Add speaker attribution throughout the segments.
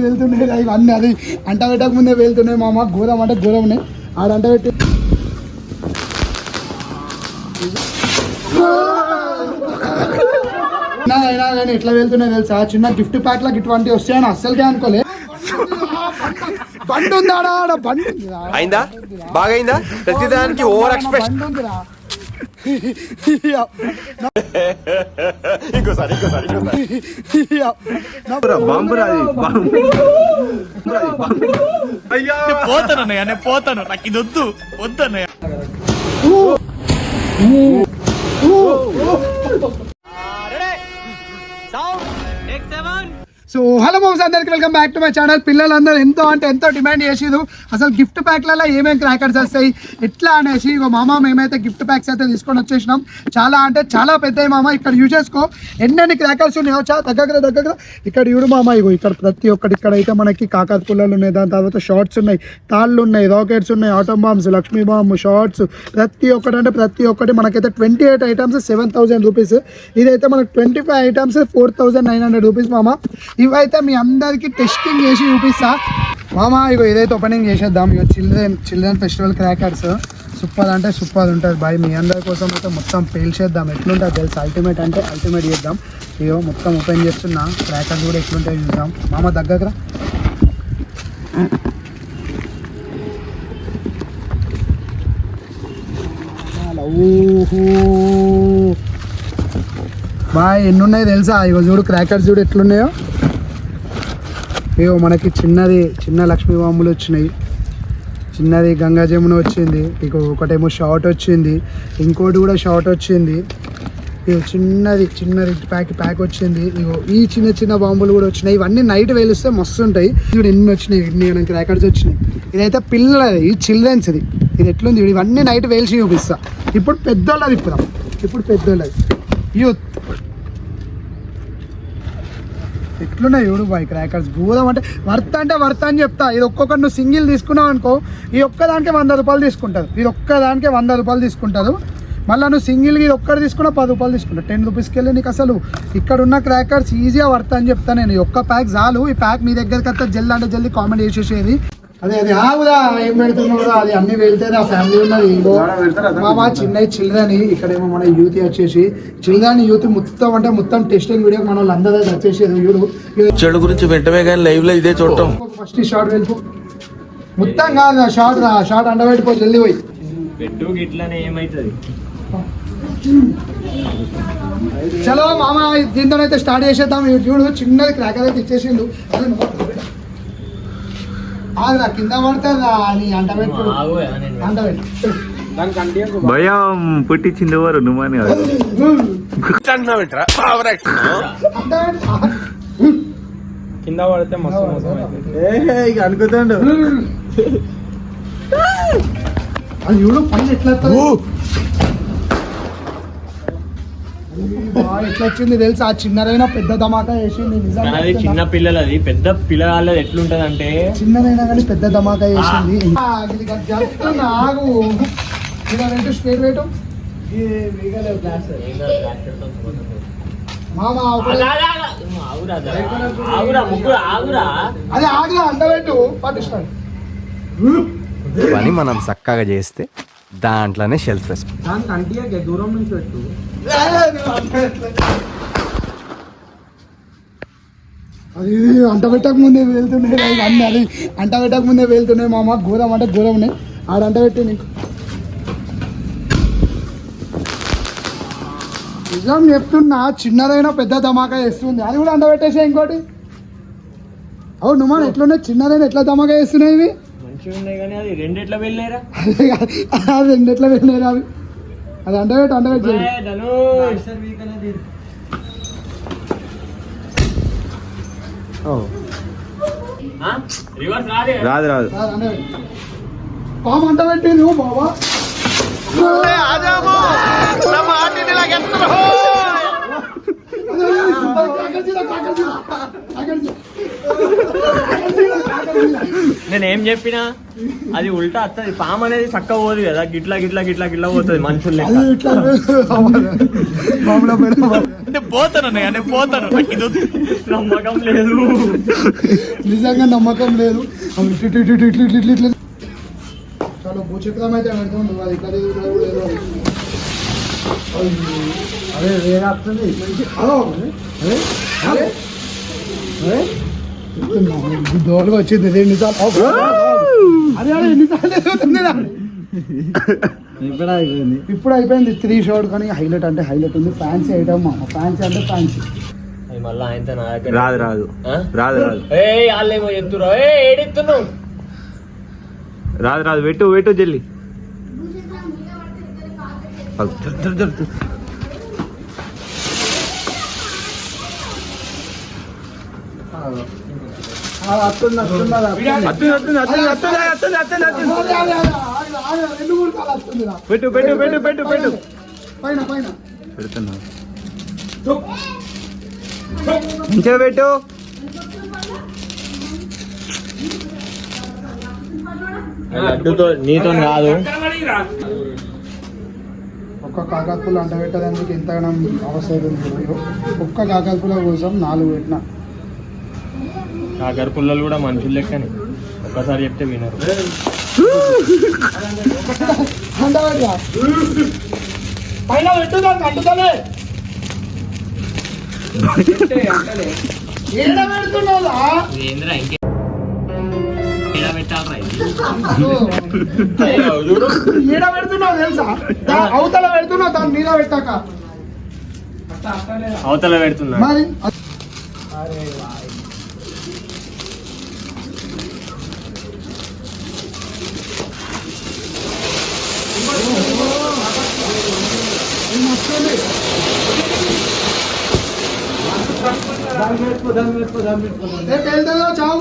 Speaker 1: వెళ్తున్నాయి ఇవన్నీ అది అంట పెట్టక ముందే వెళ్తున్నాయి మామ. ఘోరం అంటే ఘోరం ఉన్నాయి. ఆడంట పెట్టి అయినా కానీ ఎట్లా వెళ్తున్నాయి తెలుసా? చిన్న గిఫ్ట్ ప్యాక్ లా ఇటువంటి వస్తాయని అస్సలుకే అనుకోలే. బండి ఉందాడా? బండి
Speaker 2: అయిందా? బాగైందా? ప్రతిదానికి ఓవర్ ఎక్స్ప్రెషన్.
Speaker 1: బండి ఉందిరా.
Speaker 3: పోతానన్నయ్య, నేను పోతాను. నాకు ఇది వద్దు వద్దన్నయ్య.
Speaker 1: సో హలో బాబు అందరికి welcome back to my channel. పిల్లలందరూ ఎంతో అంటే ఎంతో డిమాండ్ చేసిరు అసలు గిఫ్ట్ ప్యాక్లలో ఏమేమి క్రాకర్స్ వస్తాయి ఎట్లా అనేసి. ఇగో మామ మేమైతే గిఫ్ట్ ప్యాక్స్ అయితే తీసుకొని వచ్చేసినాం. చాలా అంటే చాలా పెద్దవి మామ. ఇక్కడ యూజ్ చేసుకో ఎన్ని క్రాకర్స్ ఉన్నాయో దగ్గర ఇక్కడ చూడు మామ. ఇగో ఇక్కడ ప్రతి ఒక్కటి ఇక్కడ అయితే మనకి కాకర పుల్లలు ఉన్నాయి, దాని తర్వాత షార్ట్స్ ఉన్నాయి, తాళ్ళు ఉన్నాయి, రాకెట్స్ ఉన్నాయి, atom bombs, Lakshmi bomb, shorts ప్రతి ఒక్కటి మనకైతే 28 ఐటమ్స్ 7,000 రూపీస్. ఇదైతే మనకు 25 ఐటమ్స్ 4,900 రూపీస్ మామ. ఇవైతే మీ అందరికి టెస్టింగ్ చేసి చూపిస్తా మామ. ఇగో ఇదైతే ఓపెనింగ్ చేసేద్దాం. ఇగో చిల్డ్రన్ ఫెస్టివల్ క్రాకర్స్ సూపర్ అంటే సూపర్ ఉంటుంది బాయ్. మీ అందరి కోసం అయితే మొత్తం పేల్చేద్దాం. ఎట్లుంటుంది తెలుసు? అల్టిమేట్ అంటే అల్టిమేట్ చేద్దాం. ఇగో మొత్తం ఓపెన్ చేస్తున్నా. క్రాకర్స్ కూడా ఎట్లుంటాయి చూద్దాం మామ. దగ్గర బాయ్ ఎన్ని ఉన్నాయి తెలుసా? ఇగో చూడు క్రాకర్స్ చూడు ఎట్లున్నాయో. ఇగో మనకి చిన్న లక్ష్మీ బాంబులు వచ్చినాయి, చిన్నది గంగా జమున వచ్చింది, ఇక ఒకటేమో షార్ట్ వచ్చింది, ఇంకోటి కూడా షార్ట్ వచ్చింది. ఇగో చిన్నది ప్యాక్ వచ్చింది. ఇగో ఈ చిన్న బాంబులు కూడా వచ్చినాయి. ఇవన్నీ నైట్ వేలుస్తే మస్తు ఉంటాయి. ఇప్పుడు ఎన్ని వచ్చినాయి, ఎన్ని క్రాకర్స్ వచ్చినాయి. ఇదైతే పిల్లలది, ఇది చిల్డ్రన్స్ది. ఇది ఎట్లుంది ఇవన్నీ నైట్ వేల్చి చూపిస్తా. ఇప్పుడు పెద్దోళ్ళది ఇప్పుదాం. ఇప్పుడు పెద్దోళ్ళది యూత్ ఎట్లున్నాయి చూడు బాయ్ క్రాకర్స్. ఘోరం అంటే వర్త్ అని చెప్తా. ఇది ఒక్కొక్కటి నువ్వు సింగిల్ తీసుకున్నావు అనుకో, ఈ ఒక్కదానికే 100 రూపాయలు తీసుకుంటారు. ఇది ఒక్కదానికే 100 రూపాయలు తీసుకుంటారు. మళ్ళీ నువ్వు సింగిల్గా ఇది ఒక్కటి తీసుకున్నా 10 రూపాయలు తీసుకుంటావు. 10 రూపీస్కి వెళ్ళి నీకు అసలు ఇక్కడ ఉన్న క్రాకర్స్ ఈజీగా వర్త్ అని చెప్తా నేను. ఈ ఒక్క ప్యాక్ చాలు. ఈ ప్యాక్ మీ దగ్గరికి వస్తే జల్ది అంటే జల్దీ కామెంట్ చేసేసేది. అదే ఆగుదా ఏం పెడుతున్నావు? అది అన్ని వెళ్తే ఆ ఫ్యామిలీ ఉన్నది. మా చిన్న చిల్డ్రన్ ఇక్కడేమో మన యూత్ వచ్చేసి చిల్డ్రన్ యూత్ మొత్తం అంటే మొత్తం టెస్టింగ్ వీడియో మన వాళ్ళందరూ వచ్చేసేది. చూడు
Speaker 2: చెడు గురించి వెంటనే కానీ లైవ్ లో ఇదే చూడటం.
Speaker 1: ఫస్ట్ షార్ట్ వెళ్ళిపో. మొత్తం కాదు షార్ట్ అండబెట్టిపో జల్దీ పోయి. చలో మామ దీంతో అయితే స్టార్ట్ చేసేద్దాం. చూడు చిన్నది క్రాకర్ అయితే ఇచ్చేసిండు. ఆగురా కింద పడతారా అని అంటబెట్టు.
Speaker 4: భయం పుట్టించింది ఎవరు? నువ్వని
Speaker 3: కింద పడితే మస్తు
Speaker 4: అనుకుతాడు.
Speaker 1: అది చూడు పైన ఎట్లా ఎట్లా వచ్చింది తెలుసా? ఆ చిన్నదైనా పెద్ద ధమాకా వేసింది.
Speaker 3: చిన్న పిల్లలది పెద్ద పిల్లలది ఎట్లుంటది అంటే
Speaker 1: చిన్నదైనా కానీ పెద్ద ధమాకా వేసింది. ఆగు స్ట్రేట్ వెయిట్ అదే ఆగురా అండబెట్టు పట్టిస్తాడు.
Speaker 2: పని మనం చక్కగా చేస్తే దాంట్లోనే షెల్ఫ్ రెస్పెక్ట్.
Speaker 3: దూరం నుంచి పెట్టు.
Speaker 1: అది అంటబెట్టక ముందే వెళ్తున్నాయి ఇవన్నీ. అది అంటబెట్టక ముందే వెళ్తున్నాయి మామ. ఘోరం అంటే ఘోరం ఉన్నాయి. ఆడ అంటబెట్టి నీకు నిజం చెప్తున్నా. చిన్నదైనా పెద్ద ధమాకా వేస్తుంది. అది కూడా అంటబెట్టేసా. ఇంకోటి అవును నువ్వు ఎట్లున్నాయి? చిన్నదైనా ఎట్లా ధమాకా వేస్తున్నాయి ఇవి?
Speaker 3: అది రెండెట్లా వెళ్ళారా?
Speaker 1: అవి అది అంటబెట్టి
Speaker 4: రాదు
Speaker 1: పాము అంటబెట్టి నువ్వు బాబా
Speaker 5: నేను ఏం చెప్పినా అది ఉల్టా వస్తుంది. పాము అనేది చక్క పోదు కదా, గిట్లా గిట్లా గిట్లా గిట్లా పోతుంది మనుషులు లెక్క.
Speaker 1: అది ఇట్లా మామూలుగా పెడదాం.
Speaker 3: నేను పోతానన్నయ్య, నేను పోతాను, నాకు ఇది వద్దు.
Speaker 5: నమ్మకం లేదు,
Speaker 1: నిజంగా నమ్మకం లేదు. అవి ఇట్లు ఇట్లు ఇట్లు ఇట్లు ఇట్లు ఇట్లు. చాలా భూచక్రం అయితే పెడుతుండు అది ఇట్లా లేదు. అదే వేరే వస్తుంది. దోలుగా వచ్చింది 2 నిమిషాలు. అదే ఎన్నిసార్లు ఎదుగుతుంది ఇప్పుడు అయిపోయింది 3 షాట్. కానీ హైలైట్ అంటే హైలైట్ ఉంది. ఫ్యాన్సీ ఐటమ్ మా ఫ్యాన్సీ అంటే ఫ్యాన్సీ.
Speaker 5: మళ్ళీ ఆయనతో నా దగ్గర
Speaker 4: రాదు రాదు రాదు రాదు
Speaker 5: వాళ్ళేమో ఎత్తురా ఏడెత్తున్నావు.
Speaker 4: రాదు రాదు పెట్టు పెట్టు జల్లి. పెట్టు పెట్టు పెట్టు పెట్టు పెట్టు
Speaker 1: పైన పైన
Speaker 4: పెడుతున్నా మంచిగా పెట్టు.
Speaker 5: లడ్డుతో నీతో కాదు.
Speaker 1: ఒక్క కాకాకులు అంట పెట్టడానికి ఎంతగానో అవస్థ అవుతుంది. ఒక్క కాకాకుల కోసం 4 పెట్టిన.
Speaker 5: కాకర పుల్లలు కూడా మనుషులు లెక్కనే, ఒక్కసారి చెప్తే వినరు.
Speaker 1: పైన పెట్టుదా కంటుతలే ఏడ పెడుతున్నావురా?
Speaker 5: ఏంద్రా ఇంకే పెట్టాలరా
Speaker 1: ఈడ పెడుతున్నావు తెలుసా? అవతల పెడుతున్నావు, దాని మీద పెట్టాక
Speaker 5: అవతల పెడుతున్నా.
Speaker 1: మరి చావు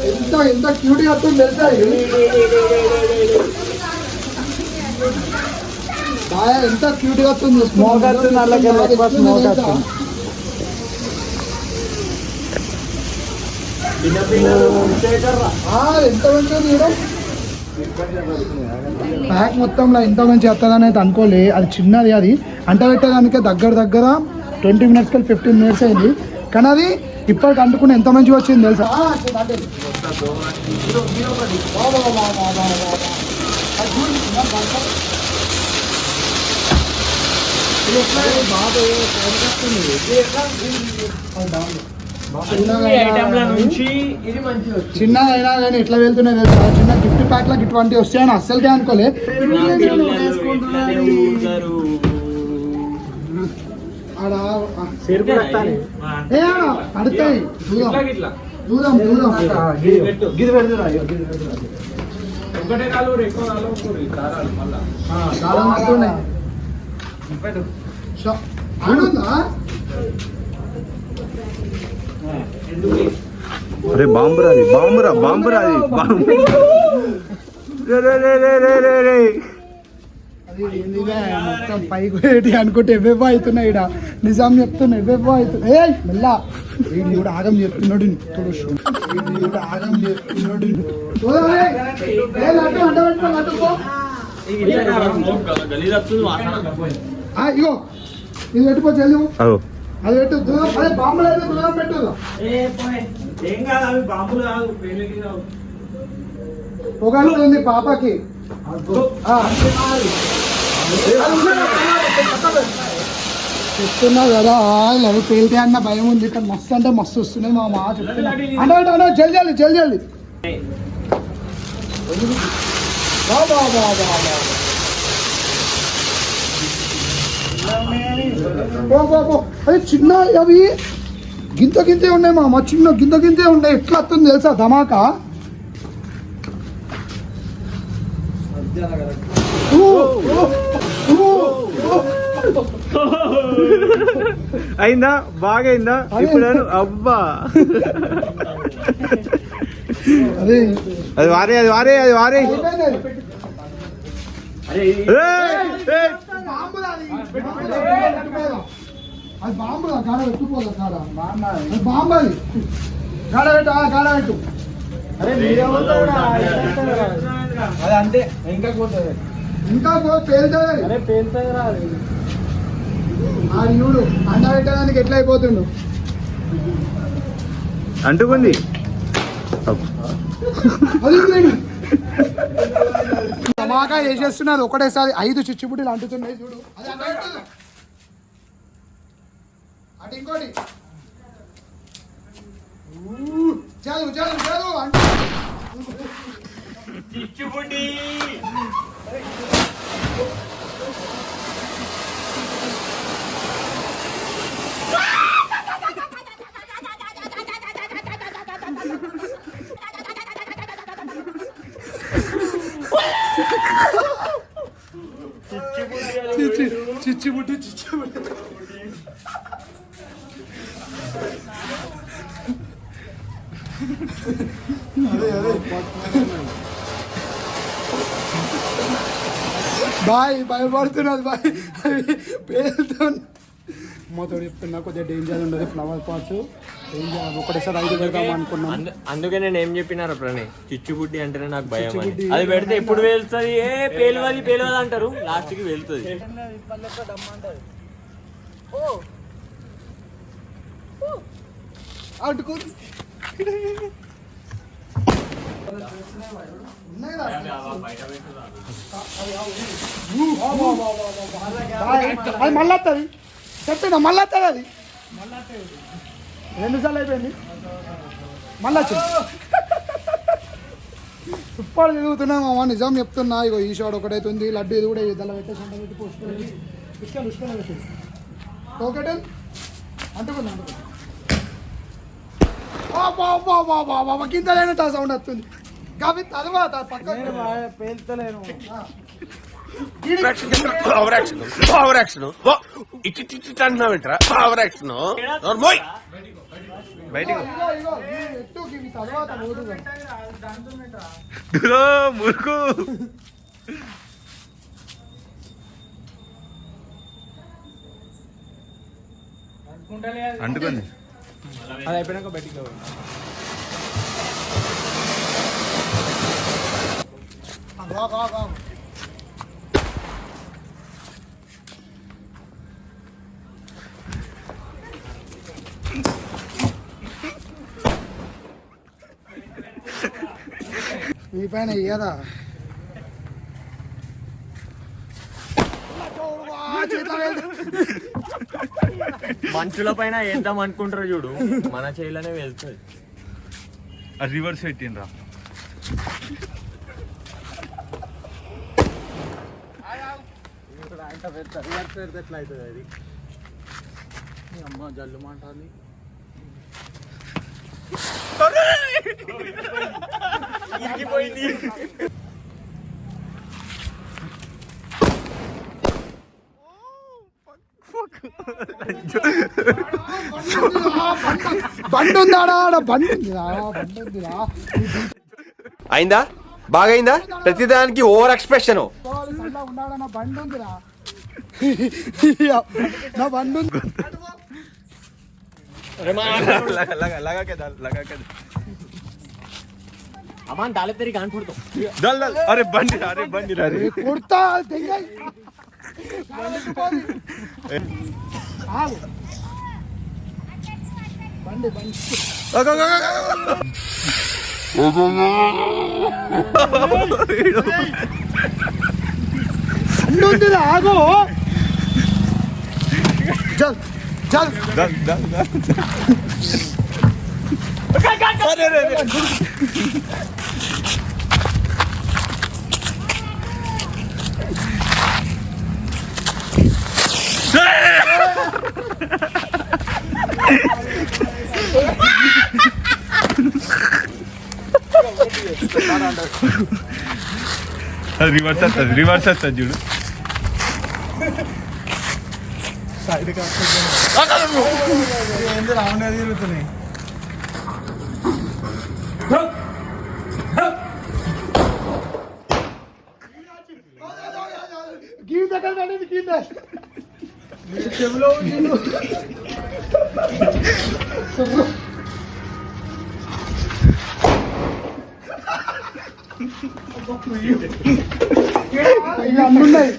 Speaker 1: ఎంత ఎంత క్యూటీ వస్తుంది తెలుసా? ఎంత క్యూటీ వస్తుంది. స్మోక్ వస్తుంది, స్మోక్ వస్తుంది. ఎంత మంచిది ప్యాక్ మొత్తంలో ఎంత మంచి వస్తుందని అయితే అనుకోలే. అది చిన్నది, అది అంట పెట్టేదానికే దగ్గర 20 minutes 15 minutes అయింది. కానీ అది ఇప్పటికి అంటుకుని ఎంత మంచిగా వచ్చింది తెలుసా? చిన్నగా అయినా కానీ ఎట్లా వెళ్తున్నాయి తెలుసా? చిన్న గిఫ్ట్ ప్యాక్ లకు ఇటువంటి వస్తాయని అస్సలుకే అనుకోలే. పడతాయి దూరం దూరం. చాలా పడుతున్నాయి.
Speaker 4: అరే బాంబురాది బాంబురాది బాంబు.
Speaker 1: మొత్తం పైకి పోయేటి అనుకుంటే ఎవ్వెవ్వ అవుతున్నాయి. ఇక్కడ నిజాం చెప్తున్నా ఎవ్వెవ్వ అవుతున్నాయి. ఏ మెల్లా వీడిని కూడా ఆగం చెప్తున్నాడు. ఆగం చెప్తున్నాడు. ఇగో ఇది పెట్టుకో చెల్లు. అది పెట్టు దూరం. అదే బాంబులు అయితే దూరం పెట్టు. పొగలుతుంది పాపకి. చెప్తున్నా కదా అవి పేలితే అన్న భయం ఉంది. కానీ మస్తు అంటే మస్తు వస్తున్నాయి మా మా చెప్తున్నా. అంటే జల్ది జల్ది అది చిన్న అవి గింతే ఉన్నాయి మా చిన్న గింతే ఉన్నాయి. ఎట్లా వస్తుంది తెలుసా ధమాకా?
Speaker 4: అయిందా? బాగా అయిందా? ఇప్పుడు అబ్బా
Speaker 1: అది
Speaker 4: అది వారే అది వారే అది వారే
Speaker 1: అయిపోయింది.
Speaker 5: అరే
Speaker 1: బాంబుదా అది? అది బాంబుదా కాడ పెట్టుకోదా కాడ అది బాంబు అది కాడ పెట్టు కాడ పెట్టు
Speaker 3: అది అంతే ఇంకా పోతుంది
Speaker 1: ఇంకా పేలుతుంది
Speaker 3: అరే పేలుతుంది రా
Speaker 1: ఆ చూడు అండ పెట్టడానికి ఎట్లా అయిపోతుండు
Speaker 4: అంటుకుంది.
Speaker 1: అది ఇంకేంటి? ధమాకా చేసేస్తున్నారు ఒకటేసారి 5 చిచ్చుబుడ్డీలు అంటుతున్నాయి చూడు అది అటు పెట్టు. అటు ఇంకోటి చదువు చదువు చదువు అంటు
Speaker 5: చిచ్చుబుడ్డి
Speaker 1: చిచ్చుబుడ్డి చిచ్చుబుడ్డి బాయ్ భయపడుతున్నది బాయ్ పేలుతుంది మొత్తం చెప్తున్నా కొద్దిగా డేంజర్ ఉండదు ఫ్లవర్ పాట్స్ డేంజర్ ఒకటేసారి 5 పెడదాం అనుకున్నాం
Speaker 5: అందుకే నేను ఏం చెప్పినారా ప్రణయ్ చిచ్చుబుడ్డి అంటేనే నాకు భయం అని అది పెడితే ఎప్పుడు వెళ్తుంది పేలువది అంటారు లాస్ట్ కి వెళ్తుంది
Speaker 1: అటుకు అది మళ్ళీ వస్తుంది చెప్పిన మళ్ళీ వస్తుంది అది 2 సార్లు అయిపోయింది మళ్ళీ వచ్చింది సూపర్ చదువుతున్నాం అమ్మ నిజం చెప్తున్నా ఇగో ఈ షాట్ ఒకటైతుంది లడ్డు ఇది కూడా దానిలో పెట్టేసి అంట పెట్టి పోసుకొని ఉష్కలు పెట్టేసి ఒకటే అంటుకుంది బాబా కింద లేనట్టు ఆ సౌండ్ వస్తుంది కాబట్టి తర్వాత పక్కన
Speaker 3: పేలుతలేను
Speaker 6: పవర్ యాక్షన్ ఇట్టి అంటున్నావేంట్రా పవర్ యాక్షన్
Speaker 4: బయటికి
Speaker 1: ఎట్టు ఇవి తర్వాత పోదు
Speaker 4: మురుకు అంటుకుంది.
Speaker 3: అది అయిపోయినాక బయటికి పోవాలి.
Speaker 1: మీ పైన ఇయ్యదా
Speaker 5: మనుషుల పైన వేద్దాం అనుకుంటారు చూడు మన చేయిలోనే వెళ్తుంది
Speaker 4: అది రివర్స్ పెట్టిండ్రా.
Speaker 3: ఎట్లా అవుతుంది అది అమ్మ జల్లు మాంటాలి
Speaker 1: బండి ఉందాడా బండి ఉందిరా బండి ఉందిరా
Speaker 2: అయిందా బాగైందా ప్రతిదానికి ఓవర్ ఎక్స్ప్రెషన్
Speaker 1: ఉండాడా నా బండి ఉందిరా నా బండి ఉంది
Speaker 5: అమ్మా దాలే తెరి కాన్పడతాం
Speaker 4: అరే బండి అరే బండి రే
Speaker 1: కొడతా తెంగాయి ఆగు. బండి బండి బండి ఉందిరా ఆగు చల్ చల్
Speaker 4: రివర్స్ వస్తుంది చూడు.
Speaker 3: ఏంది రావణ తిరుగుతున్నాయి
Speaker 1: ఇవి అన్నున్నాయి.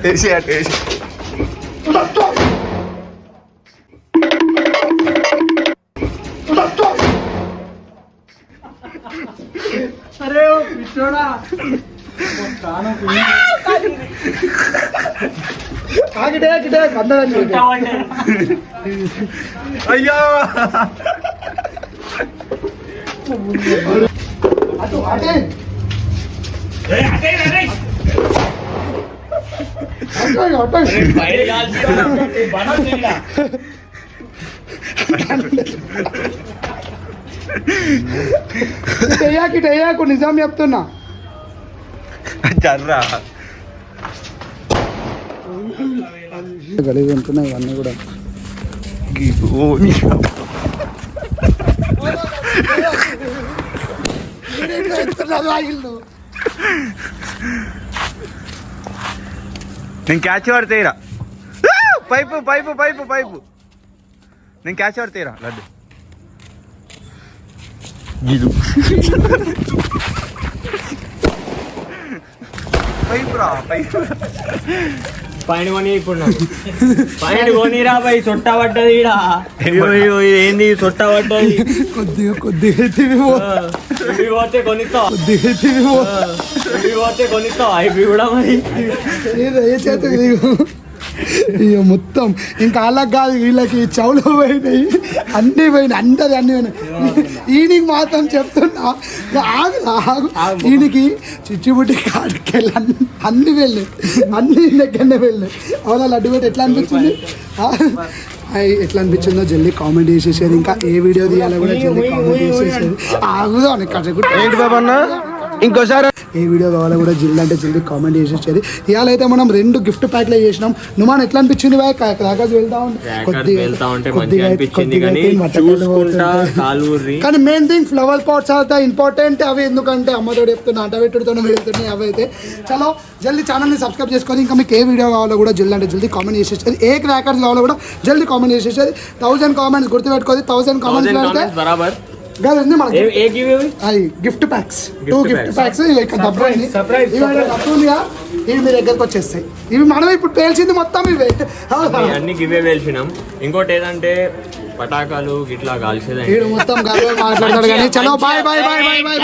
Speaker 2: వేసి అటు వేసి
Speaker 1: అరే పిచ్చోడా ఆగిటే ఆగిటే అందరం
Speaker 2: అయ్యో
Speaker 1: అటు అటే టెయ్యాకు నిజం చెప్తున్నా.
Speaker 2: జర్రా
Speaker 1: గలీజ్ ఉంటున్నాయి ఇవన్నీ కూడా.
Speaker 2: నేను క్యాచ్ పడితేరా పైపు పైపు పైపు పైపు నేను క్యాచ్ పడితేరా లడ్డు గిదు పైపు రా పైపు
Speaker 5: పైన కొని ఇప్పుడు పైన కొనిరా పోయి చుట్ట పడ్డది ఈడ. అయ్యో, ఇది ఏంది చుట్ట పడ్డది.
Speaker 1: కొద్దిగా
Speaker 5: ఇవి పోతే కొనిస్తావా? ఇవి పోతే కొనిస్తావా? ఇవి కూడా మరి
Speaker 1: ఏ చేత ఇక మొత్తం ఇంకా అలాగ కాదు, వీళ్ళకి చెవులు పోయినాయి, అన్నీ పోయినాయి, అందరి అన్నీ పోయినాయి. ఈయనకి మాత్రం చెప్తున్నా ఆగు ఆగు, ఈయనకి చిచ్చుబుట్టి కాడికి వెళ్ళి అన్ని వెళ్ళాయి, అన్ని దగ్గరనే వెళ్ళాయి. అవునా లడ్డు పెట్టి ఎట్లా అనిపించింది? ఎట్లా అనిపించిందో జల్దీ కామెంట్ చేసేసారు. ఇంకా ఏ వీడియో తీయాలో కూడా జల్దీ కామెంట్ చేసేసారు. ఆగుదో అని
Speaker 2: ఏంటి బాబా అన్న ఇంకోసారి
Speaker 1: ఏ వీడియో కావాలో కూడా జల్దీ అంటే జల్దీ కామెంట్ చేసేసేది. ఇవాళ అయితే మనం 2 గిఫ్ట్ ప్యాక్లు చేసినాం. నువ్వు ఎట్లా అనిపించింది బాయ్? క్రాకర్స్ వెళ్తా కానీ మెయిన్ థింగ్ ఫ్లవర్ పాట్స్ అయితే ఇంపార్టెంట్. అవి ఎందుకంటే అమ్మతోడు చెప్తున్నా అంట పెట్టుడుతో వెళ్తున్నాయి. అవి అయితే చలో జల్దీ ఛానల్ని సబ్స్క్రైబ్ చేసుకొని ఇంకా మీకు ఏ వీడియో కావాలో కూడా జల్దీ అంటే జల్దీ కామెంట్ చేసేది. ఏ క్రాకర్స్ కావాలో కూడా జల్దీ కామెంట్ చేసేది. 1000 కామెంట్స్ గుర్తుపెట్టుకోవాలి. 1000 కామెంట్స్ పెడితే
Speaker 5: బరాబర్
Speaker 1: గిఫ్ట్ ప్యాక్స్ 2 గిఫ్ట్ ప్యాక్స్ ఇవి మీ దగ్గరకు వచ్చేస్తాయి. ఇవి మనం ఇప్పుడు పేల్చింది మొత్తం ఇవే
Speaker 5: అన్ని గివే పేల్చినాం. ఇంకోటి ఏదంటే పటాకాలు గిట్లా కాల్చేది
Speaker 1: మొత్తం మాట్లాడతాడు కానీ చలో bye bye bye bye bye.